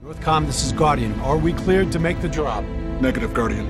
Northcom, this is Guardian. Are we cleared to make the drop? Negative, Guardian.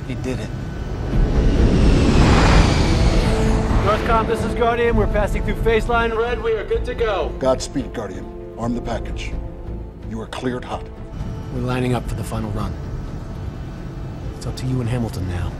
He did it. Northcom, this is Guardian. We're passing through phase line red. We are good to go. Godspeed, Guardian. Arm the package. You are cleared hot. We're lining up for the final run. It's up to you and Hamilton now.